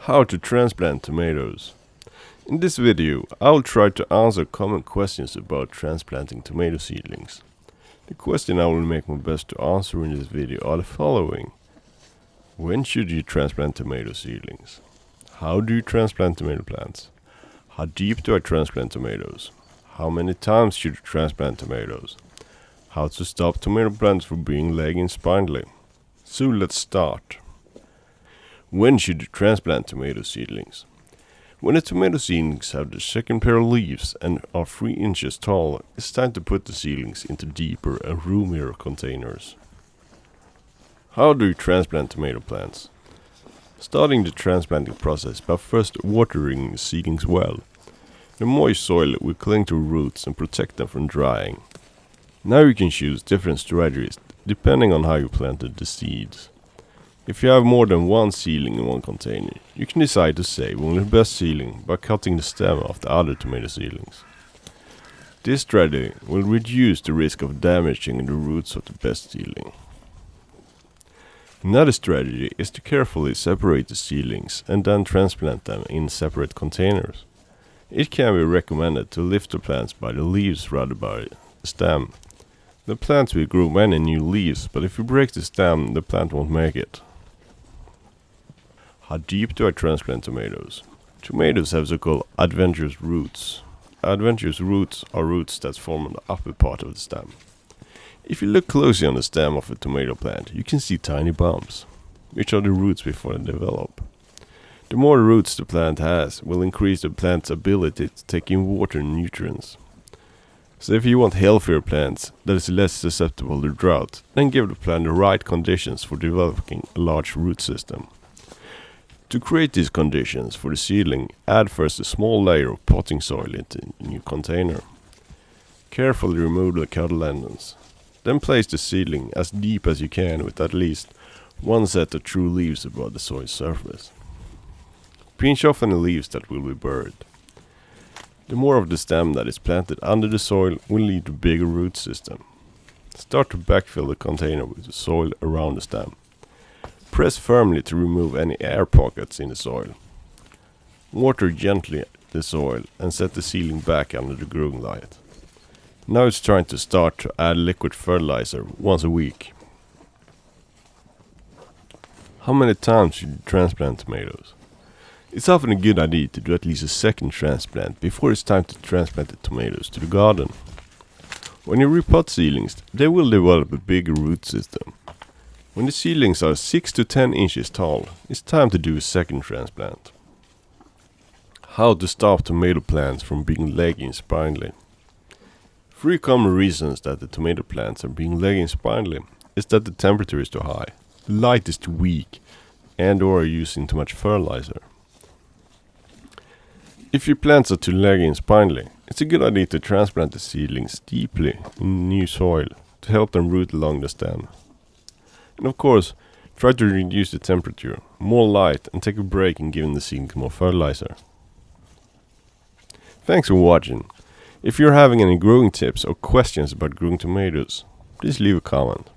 How to transplant tomatoes. In this video, I will try to answer common questions about transplanting tomato seedlings. The question I will make my best to answer in this video are the following. When should you transplant tomato seedlings? How do you transplant tomato plants? How deep do I transplant tomatoes? How many times should you transplant tomatoes? How to stop tomato plants from being leggy and spindly. So let's start. When should you transplant tomato seedlings? When the tomato seedlings have the second pair of leaves and are 3 inches tall, it's time to put the seedlings into deeper and roomier containers. How do you transplant tomato plants? Starting the transplanting process by first watering the seedlings well. The moist soil will cling to roots and protect them from drying. Now you can choose different strategies depending on how you planted the seeds. If you have more than one seedling in one container, you can decide to save only the best seedling by cutting the stem off the other tomato seedlings. This strategy will reduce the risk of damaging the roots of the best seedling. Another strategy is to carefully separate the seedlings and then transplant them in separate containers. It can be recommended to lift the plants by the leaves rather than by the stem. The plants will grow many new leaves, but if you break the stem, the plant won't make it. How deep do I transplant tomatoes? Tomatoes have so-called adventitious roots. Adventitious roots are roots that form on the upper part of the stem. If you look closely on the stem of a tomato plant, you can see tiny bumps, which are the roots before they develop. The more roots the plant has will increase the plant's ability to take in water and nutrients. So if you want healthier plants that is less susceptible to drought, then give the plant the right conditions for developing a large root system. To create these conditions for the seedling, add first a small layer of potting soil into a new container. Carefully remove the cotyledons. Then place the seedling as deep as you can with at least one set of true leaves above the soil surface. Pinch off any leaves that will be buried. The more of the stem that is planted under the soil will lead to a bigger root system. Start to backfill the container with the soil around the stem. Press firmly to remove any air pockets in the soil. Water gently the soil and set the seedling back under the growing light. Now it's time to start to add liquid fertilizer once a week. How many times should you transplant tomatoes? It's often a good idea to do at least a second transplant before it's time to transplant the tomatoes to the garden. When you repot seedlings, they will develop a bigger root system. When the seedlings are 6 to 10 inches tall, it's time to do a second transplant. How to stop tomato plants from being leggy and spindly. 3 common reasons that the tomato plants are being leggy and spindly is that the temperature is too high, the light is too weak, and or are using too much fertilizer. If your plants are too leggy and spindly, it's a good idea to transplant the seedlings deeply in new soil to help them root along the stem. And of course, try to reduce the temperature, more light, and take a break in giving the seedlings more fertilizer. Thanks for watching. If you're having any growing tips or questions about growing tomatoes, please leave a comment.